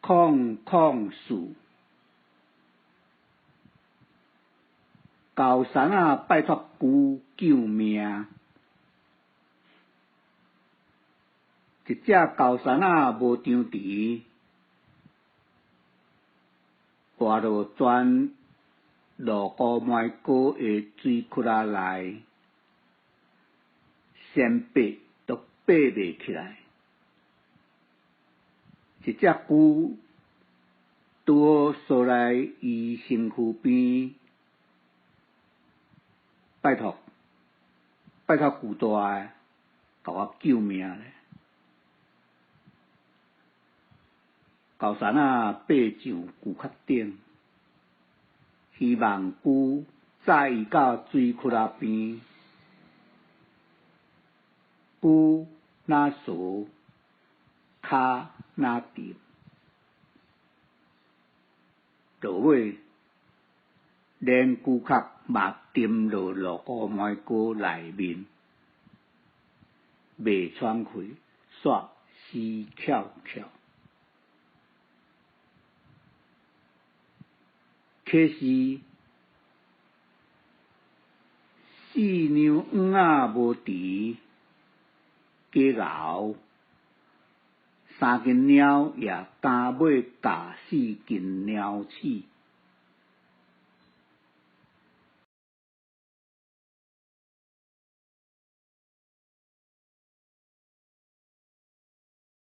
空空树，高山啊，拜托龟救命。一只高山啊，无张蹄，跋落钻落乌麦果的水窟仔内，先爬都爬袂起来。一只龟拄好缩来伊身躯边，拜托龟大诶，甲我救命咧！高山啊，爬上龟壳顶，希望龟载伊到水窟仔边。龟若傻，骹若沉，落尾连龟壳嘛沉落乌麦果内面，袂喘开，煞死翘翘。可是四娘黄啊无蹄，加熬三斤猫也担尾咬死斤猫鼠。